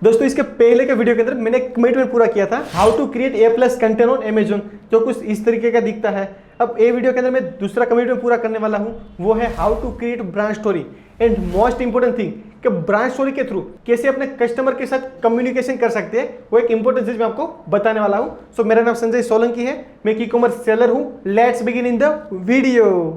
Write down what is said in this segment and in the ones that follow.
दोस्तों इसके पहले के वीडियो के अंदर मैंने कमिटमेंट पूरा किया था how to create A+ content on Amazon, जो कुछ इस तरीके का दिखता है। अब ये वीडियो के अंदर मैं दूसरा कमिटमेंट पूरा करने वाला हूं, वो है how to create brand story and most important thing कि ब्रांड स्टोरी के थ्रू कैसे अपने कस्टमर के साथ कम्युनिकेशन कर सकते हैं, वो एक इंपॉर्टेंट चीज मैं आपको बताने वाला हूं। सो मेरा नाम संजय सोलंकी है, मैं ई-कॉमर्स सेलर हूं। Let's begin in the video.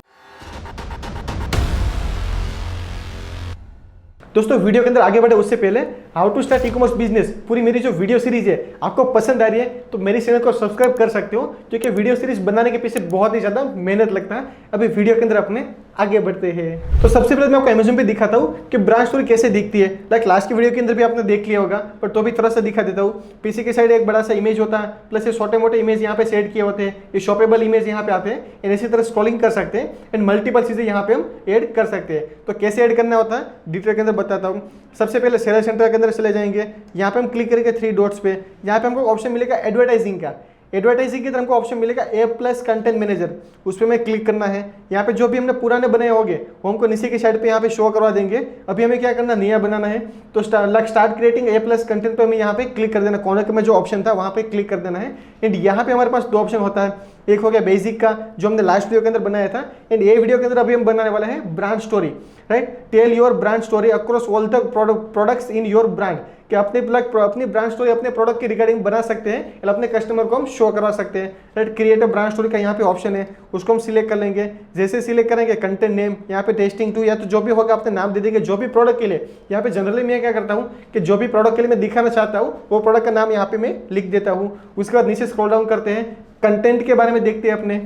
दोस्तों वीडियो के अंदर आगे बढ़े उससे पहले how to start e-commerce business पूरी मेरी जो वीडियो सीरीज है आपको पसंद आ रही है तो मेरी चैनल को सब्सक्राइब कर सकते हो, क्योंकि वीडियो सीरीज बनाने के पीछे बहुत ही ज्यादा मेहनत लगता है। अभी वीडियो के अंदर अपने आगे बढ़ते हैं। तो सबसे पहले मैं आपको Amazon पे दिखाता हूँ कि ब्रांड स्टोरी कैसे दिखती है। लाइक लास्ट की वीडियो के अंदर भी आपने देख लिया होगा, पर तो भी थोड़ा सा दिखा देता हूँ। पीछे के साइड एक बड़ा सा इमेज होता है, प्लस ये छोटे मोटे इमेज यहाँ पे सेट किए होते हैं, ये शॉपेबल इमेज यहाँ पे आते हैं, एंड इसी तरह स्क्रॉलिंग कर सकते हैं एंड मल्टीपल चीजें यहाँ पे हम ऐड कर सकते हैं। तो कैसे ऐड करना होता है डिटेल के अंदर बताता हूँ। सबसे पहले सेलर सेंटर के अंदर चले जाएंगे, यहाँ पे हम क्लिक करेंगे 3 डॉट्स पे, यहाँ पे हमको ऑप्शन मिलेगा एडवर्टाइजिंग का। एडवर्टाइजिंग की तरफ हमको ऑप्शन मिलेगा A+ कंटेंट मैनेजर, उस पर मैं क्लिक करना है। यहाँ पे जो भी हमने पुराने बनाए होंगे वो हमको नीचे की साइड पे यहाँ पे शो करवा देंगे। अभी हमें क्या करना, नया बनाना है, तो स्टार्ट क्रिएटिंग A+ कंटेंट पे हमें यहाँ पे क्लिक कर देना। कॉर्नर में जो ऑप्शन था वहाँ पे क्लिक कर देना है। एंड यहाँ पे हमारे पास 2 ऑप्शन होता है, एक हो गया बेसिक का जो हमने लास्ट वीडियो के अंदर बनाया था, एंड ये वीडियो के अंदर अभी हम बनाने वाले हैं brand story, right. Tell your brand story across all the products in your brand, कि अपनी ब्रांड स्टोरी अपने प्रोडक्ट के रिगार्डिंग बना सकते हैं या अपने कस्टमर को हम शो करवा सकते हैं, right. Create a brand story का यहाँ पे ऑप्शन है, उसको हम सिलेक्ट कर लेंगे। जैसे सिलेक्ट करेंगे कंटेंट नेम यहाँ पे टेस्टिंग टू या तो जो भी होगा अपने नाम दे देंगे जो भी प्रोडक्ट के लिए। यहाँ पे जनरली मैं क्या करता हूँ कि जो भी प्रोडक्ट के लिए मैं दिखाना चाहता हूँ वो प्रोडक्ट का नाम यहाँ पे मैं लिख देता हूँ। उसके बाद नीचे स्क्रॉल डाउन करते हैं, कंटेंट के बारे में देखते हैं अपने।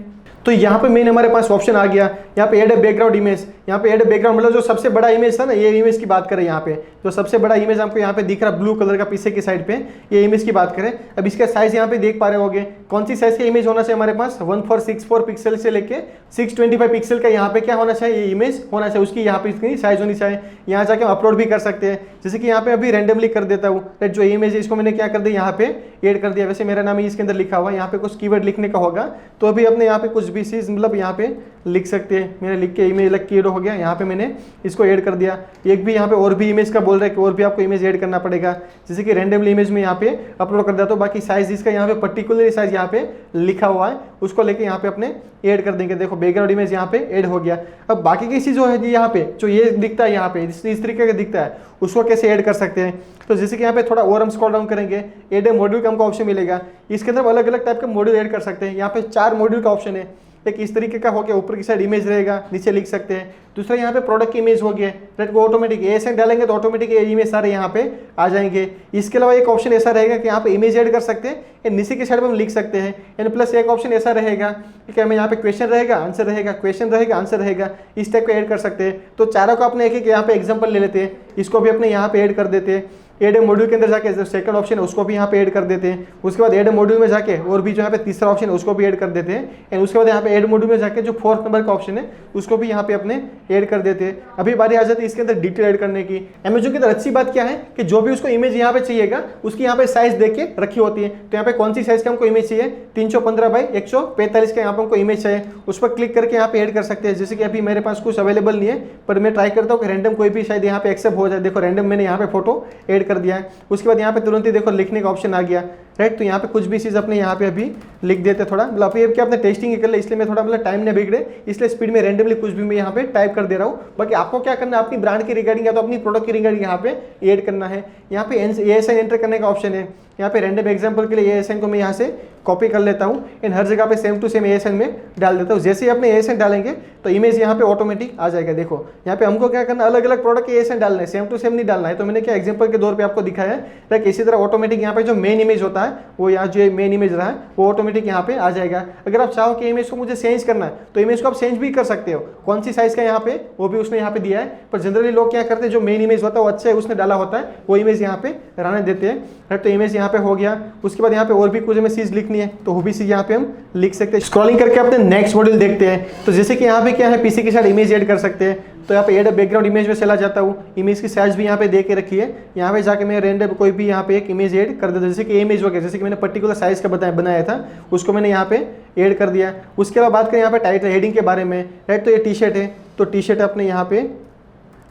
तो यहाँ पे मेन हमारे पास ऑप्शन आ गया, यहाँ पे ऐड बैकग्राउंड इमेज। यहाँ पे ऐड बैकग्राउंड मतलब जो सबसे बड़ा इमेज था ना, ये इमेज की बात करें। यहाँ पे जो सबसे बड़ा इमेज हमको यहाँ पे दिख रहा है ब्लू कलर का पीछे की साइड पे, ये इमेज की बात करें। अब इसका साइज यहाँ पे देख पा रहे होंगे, कौन सी साइज का इमेज होना चाहिए हमारे पास, 1464 पिक्सल से लेके 625 पिक्सल का यहाँ पे क्या होना चाहिए, ये इमेज होना चाहिए। उसकी यहाँ पे इसकी साइज होनी चाहिए। यहाँ जाके हम अपलोड भी कर सकते हैं। जैसे कि यहाँ पे अभी रैंडमली कर देता हूँ, जो इमेज है इसको मैंने क्या कर दिया, यहाँ पे ऐड कर दिया। वैसे मेरा नाम इसके अंदर लिखा हुआ है, यहाँ पे कुछ कीवर्ड लिखने का होगा तो अभी अपने यहाँ पे कुछ भी चीज मतलब यहाँ पे लिख सकते हैं। मैंने लिख के इमेज लग के हो गया, यहाँ पे मैंने इसको ऐड कर दिया। एक भी यहाँ पे और भी इमेज का बोल रहा है कि और भी आपको इमेज ऐड करना पड़ेगा, जैसे कि रैंडमली इमेज में यहाँ पे अपलोड कर देता हूँ। बाकी साइज इसका यहाँ पे पर्टिकुलर साइज यहाँ पे लिखा हुआ है, उसको लेके यहाँ पे अपने ऐड कर देंगे। देखो बैकग्राउंड इमेज यहाँ पे ऐड हो गया। अब बाकी की चीज जो है यहाँ पे जो ये दिखता है, यहाँ पे इस तरीके का दिखता है, उसको कैसे ऐड कर सकते हैं। तो जैसे कि यहाँ पे थोड़ा और हम स्क्रॉल डाउन करेंगे, ऐड ए मॉड्यूल का हमको ऑप्शन मिलेगा। इसके अंदर अलग अलग टाइप के मॉड्यूल ऐड कर सकते हैं। यहाँ पे 4 मॉड्यूल का ऑप्शन है। एक इस तरीके का हो गया, ऊपर की साइड इमेज रहेगा, नीचे लिख सकते हैं। दूसरा यहाँ पे प्रोडक्ट की इमेज हो गया, राइट, वो ऑटोमेटिक ASN डालेंगे तो ऑटोमेटिक इमेज सारे यहाँ पे आ जाएंगे। इसके अलावा एक ऑप्शन ऐसा रहेगा कि यहाँ पे इमेज ऐड कर सकते हैं, नीचे की साइड में हम लिख सकते हैं। एंड प्लस एक ऑप्शन ऐसा रहेगा कि हमें यहाँ पे क्वेश्चन रहेगा, आंसर रहेगा, क्वेश्चन रहेगा, आंसर रहेगा, इस टाइप का ऐड कर सकते हैं। तो चारों को अपने एक यहाँ पे एग्जाम्पल ले लेते हैं, इसको भी अपने यहाँ पे ऐड कर देते हैं। ऐड मॉड्यूल के अंदर जाके जो सेकंड ऑप्शन है उसको भी यहाँ पे ऐड कर देते हैं। उसके बाद ऐड मॉड्यूल में जाके और भी जो यहाँ पे तीसरा ऑप्शन है उसको भी ऐड कर देते हैं। एंड उसके बाद यहाँ पे ऐड मॉड्यूल में जाके जो 4th नंबर का ऑप्शन है उसको भी यहाँ पे अपने ऐड कर देते हैं। अभी बारी आ जाती है इसके अंदर डिटेल ऐड करने की। Amazon की तरह अच्छी बात क्या है कि जो भी उसको इमेज यहाँ पे चाहिएगा उसकी यहाँ पे साइज देख के रखी होती है। तो यहाँ पे कौन सी साइज का हमको इमेज चाहिए, 315 बाई 145 का यहाँ पे हमको इमेज चाहिए, उस पर क्लिक करके यहाँ पे ऐड कर सकते हैं। जैसे कि अभी मेरे पास कुछ अवेलेबल नहीं है, पर मैं ट्राई करता हूँ कि रैंडम कोई भी शायद यहाँ पे एक्सेप्ट हो जाए। देखो रैंडम मैंने यहाँ पे फोटो ऐड कर दिया है। उसके बाद यहाँ पे तुरंत ही देखो लिखने का ऑप्शन आ गया, राइट। तो यहाँ पे कुछ भी चीज अपने यहाँ पे अभी लिख देते थोड़ा, मतलब अभी क्या अपने टेस्टिंग कर ले, इसलिए मैं थोड़ा मतलब टाइम नहीं बिगड़े इसलिए स्पीड में रैंडमली कुछ भी मैं यहाँ पे टाइप कर दे रहा हूँ। बाकी आपको क्या करना है, अपनी ब्रांड की रिगार्डिंग या तो अपनी प्रोडक्ट की रिगार्डिंग यहाँ पे ऐड करना है। यहाँ पे ASN एंटर करने का ऑप्शन है। यहाँ पे रैंडम एग्जांपल के लिए ASN को मैं यहाँ से कॉपी कर लेता हूँ एंड हर जगह पे सेम टू सेम ASN में डाल देता हूँ। जैसे ही अपने ASN डालेंगे तो इमेज यहाँ पे ऑटोमेटिक आ जाएगा। देखो यहाँ पे हमको क्या करना, अलग अलग प्रोडक्ट के ASN डालना है, सेम टू सेम नहीं डालना है। तो मैंने क्या एग्जांपल के तौर पे आपको दिखाया है। लाइक इसी तरह ऑटोमेटिक यहाँ पे जो मेन इमेज होता है वो यहाँ जो मेन इमेज रहा है वो ऑटोमेटिक यहाँ पे आ जाएगा। अगर आप चाहो कि इमेज को मुझे चेंज करना है तो इमेज को आप चेंज भी कर सकते हो, कौन सी साइज का यहाँ पे वो भी उसने यहाँ पे दिया है। पर जनरली लोग क्या करते हैं, जो मेन इमेज होता है वो अच्छा है उसने डाला होता है, वो इमेज यहाँ पे रहने देते हैं। तो इमेज यहाँ पे हो गया। उसके बाद यहाँ पे और भी कुछ हमें चीज लिखनी है तो वो भी चीज यहाँ पे हम लिख सकते हैं। स्क्रॉलिंग करके अपने नेक्स्ट मॉड्यूल देखते हैं। तो जैसे कि यहाँ पे क्या है, पीछे के साथ इमेज ऐड कर सकते हैं। तो यहाँ पे ऐड बैकग्राउंड इमेज में चला जाता हूँ। इमेज की साइज भी यहाँ पे दे के रखी है। यहाँ पे जाके मैं रैंडम कोई भी यहाँ पे एक इमेज ऐड कर देता हूँ। जैसे कि इमेज हो गया, जैसे कि मैंने पर्टिकुलर साइज का बनाया था उसको मैंने यहाँ पे ऐड कर दिया। उसके बाद बात करें यहाँ पे टाइटल हेडिंग के बारे में, राइट। तो ये टी शर्ट है तो टी शर्ट अपने यहाँ पे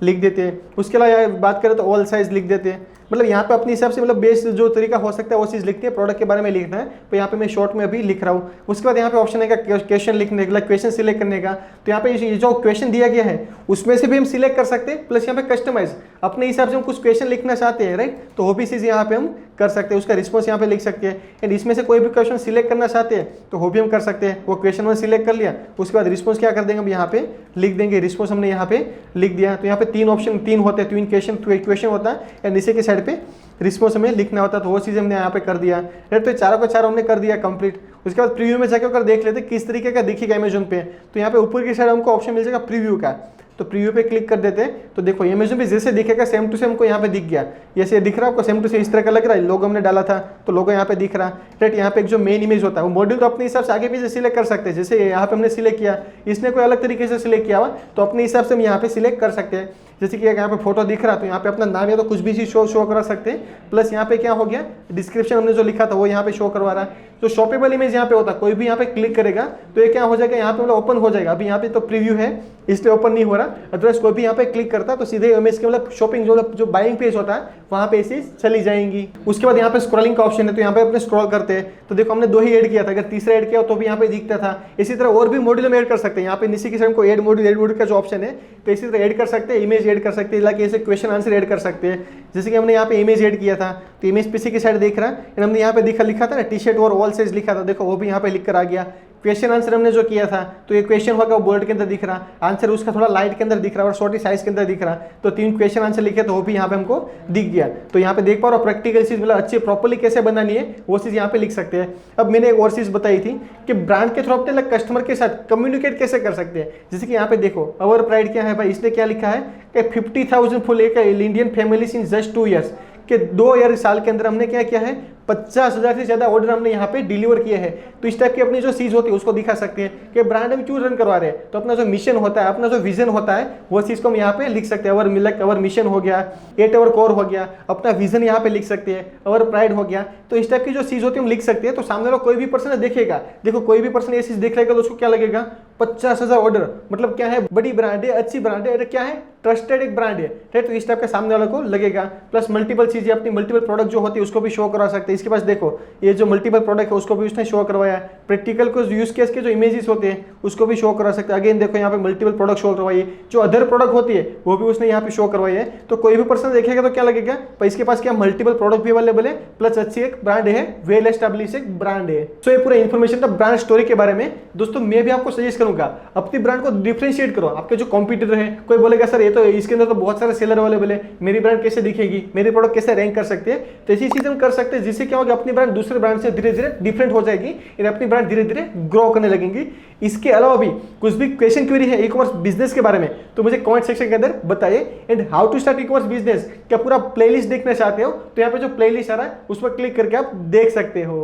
लिख देते हैं। उसके अलावा बात करें तो ऑल साइज लिख देते हैं। मतलब यहाँ पे अपने हिसाब से मतलब बेस्ट जो तरीका हो सकता है वो चीज़ लिखनी है, प्रोडक्ट के बारे में लिखना है। तो यहाँ पे मैं शॉर्ट में अभी लिख रहा हूँ। उसके बाद यहाँ पे ऑप्शन है क्वेश्चन लिखने का, क्वेश्चन सिलेक्ट करने का। तो यहाँ पे ये जो क्वेश्चन दिया गया है उसमें से भी हम सिलेक्ट कर सकते हैं, प्लस यहाँ पे कस्टमाइज अपने हिसाब से हम कुछ क्वेश्चन लिखना चाहते हैं, राइट, तो वो भी चीज़ यहाँ पे हम कर सकते हैं, उसका रिस्पॉन्स यहाँ पे लिख सकते हैं। एंड इसमें से कोई भी क्वेश्चन सिलेक्ट करना चाहते हैं तो वो भी हम कर सकते हैं। वो क्वेश्चन में सिलेक्ट कर लिया, उसके बाद रिस्पॉन्स क्या कर देंगे हम यहाँ पे लिख देंगे, रिस्पॉन्स हमने यहाँ पे लिख दिया। तो यहाँ पे तीन ऑप्शन, तीन होते हैं, तीन क्वेश्चन होता है एंड नीचे के साइड पे रिस्पॉन्स हमें लिखना होता है। तो वो चीज़ हमने यहाँ पे कर दिया, राइट। तो चारों का चारों हमने कर दिया कंप्लीट। उसके बाद प्रीव्यू में जाकर देख लेते किस तरीके का दिखेगा अमेजोन पे। तो यहाँ पे ऊपर की साइड हमको ऑप्शन मिल जाएगा प्रीव्यू का, तो प्रीव्यू पे क्लिक कर देते हैं। तो देखो अमेजोन पे जैसे दिखेगा सेम टू सेम को यहाँ पे दिख गया, जैसे दिख रहा है आपको सेम टू सेम इस तरह का लग रहा है। लोगो हमने डाला था तो लोगो यहाँ पे दिख रहा है, राइट। यहाँ पे एक जो मेन इमेज होता है वो मॉड्यूल तो अपने हिसाब से आगे पीछे सिलेक्ट कर सकते हैं। जैसे यहाँ पे हमने सिलेक्ट किया, इसने कोई अलग तरीके से सिलेक्ट किया हुआ तो अपने हिसाब से हम यहाँ पे सिलेक्ट कर सकते हैं। जैसे कि यहाँ पे फोटो दिख रहा है तो यहाँ पे अपना नाम या तो कुछ भी चीज शो करा सकते हैं। प्लस यहाँ पे क्या हो गया, डिस्क्रिप्शन हमने जो लिखा था वो यहाँ पे शो करवा रहा है। तो शॉपेबल इमेज यहाँ पे होता है, कोई भी यहाँ पे क्लिक करेगा तो ये क्या हो जाएगा, यहाँ पे मतलब ओपन हो जाएगा। अभी यहाँ पे तो प्रीव्यू है इसलिए ओपन नहीं हो रहा, अदरवाइज कोई भी यहाँ पे क्लिक करता तो सीधे इमेज के मतलब शॉपिंग जो बाइंग पेज होता है वहाँ पे चीज चली जाएंगी। उसके बाद यहाँ पे स्क्रॉलिंग का ऑप्शन है, तो यहाँ पे अपने स्क्रॉल करते हैं तो देखो हमने 2 ही ऐड किया था, अगर तीसरा ऐड किया तो भी यहाँ पे दिखता था। इसी तरह और भी मॉड्यूल हम ऐड कर सकते हैं। यहाँ पे नीचे की साइड को ऐड मॉड्यूल का जो ऑप्शन है तो इसी तरह ऐड कर सकते हैं, इमेज ऐड कर सकते हैं, लाइक ऐसे क्वेश्चन आंसर ऐड कर सकते हैं। जैसे कि हमने यहाँ पे इमेज ऐड किया था तो इमेज पीछे की साइड देख रहा है, हमने यहाँ पे लिखा था ना टी शर्ट और ऑल साइज लिखा था, देखो वो भी यहाँ पे लिख कर आ गया। क्वेश्चन आंसर हमने जो किया था तो ये क्वेश्चन होगा वो बोल्ड के अंदर दिख रहा, आंसर उसका थोड़ा लाइट के अंदर दिख रहा और छोटी साइज के अंदर दिख रहा। तो 3 क्वेश्चन आंसर लिखे तो वो भी यहाँ पे हमको दिख गया। तो यहाँ पे देख पा रहे हो प्रैक्टिकल चीज मतलब अच्छी प्रॉपर्ली कैसे बनानी है वो चीज यहाँ पे लिख सकते हैं। अब मैंने एक और चीज बताई थी कि ब्रांड के थ्रू अपने कस्टमर के साथ कम्युनिकेट कैसे कर सकते हैं। जैसे कि यहाँ पे देखो अवर प्राइड क्या है भाई, इसने क्या लिखा है कि 50,000 फुल एक Indian families in just 2 years, कि 2 साल के अंदर हमने क्या किया है 50,000 से ज्यादा ऑर्डर हमने यहाँ पे डिलीवर किए हैं। तो इस टाइप की अपनी जो चीज होती है उसको दिखा सकते हैं कि ब्रांड हम क्यों रन करवा रहे हैं। तो अपना जो मिशन होता है, अपना जो विजन होता है वो चीज को हम यहाँ पे लिख सकते हैं। अवर मिशन हो गया, 8 आवर कोर हो गया, अपना विजन यहाँ पे लिख सकते हैं, अवर प्राइड हो गया। तो इस टाइप की जो चीज होती है हम लिख सकते हैं। तो सामने वाला कोई भी पर्सन देखेगा, देखो कोई भी पर्सन ये चीज देख रहेगा तो उसको क्या लगेगा 50,000 ऑर्डर मतलब क्या है, बड़ी ब्रांड है, अच्छी ब्रांड है, क्या है ट्रस्टेड एक ब्रांड है, तो इस टाइप का सामने वाले को लगेगा। प्लस मल्टीपल चीजें अपनी मल्टीपल प्रोडक्ट जो होती है उसको भी शो करवा सकते हैं। इसके पास देखो ये जो मल्टीपल प्रोडक्ट है उसको भी उसने शो करवाया। प्रैक्टिकल को यूज केस के जो इमेजेस होते हैं उसको भी शो करवा सकते हैं। अगेन देखो यहाँ पे मल्टीपल प्रोडक्ट शो करवाई, जो अदर प्रोडक्ट होती है वो भी उसने यहाँ पे शो करवाई है। तो कोई भी पर्सन देखेगा तो क्या लगेगा भाई इसके पास क्या मल्टीपल प्रोडक्ट भी अवेलेबल है, प्लस अच्छी एक ब्रांड है, वेल एस्टैब्लिश एक ब्रांड है। सो ये पूरा इन्फॉर्मेशन था ब्रांड स्टोरी के बारे में। दोस्तों मैं भी आपको सजेस्ट करूंगा अपनी ब्रांड को डिफरेंशिएट करो। आपके जो कॉम्पिटिटर है, कोई बोलेगा सर ये तो इसके अंदर तो बहुत सारे सेलर अवेलेबल है, मेरी ब्रांड कैसे दिखेगी, मेरी प्रोडक्ट कैसे रैंक कर सकते हैं। तो ऐसी चीज हम कर सकते हैं जिससे क्या होगा अपनी ब्रांड दूसरे ब्रांड से धीरे धीरे डिफरेंट हो जाएगी और अपनी ब्रांड धीरे धीरे ग्रो करने लगेंगी। इसके अलावा भी कुछ भी क्वेश्चन क्वेरी है ई कॉमर्स बिजनेस के बारे में तो मुझे कमेंट सेक्शन के अंदर बताइए। And how to start e-commerce business क्या पूरा प्लेलिस्ट देखना चाहते हो तो यहाँ पे जो प्लेलिस्ट आ रहा है उस पर क्लिक करके आप देख सकते हो।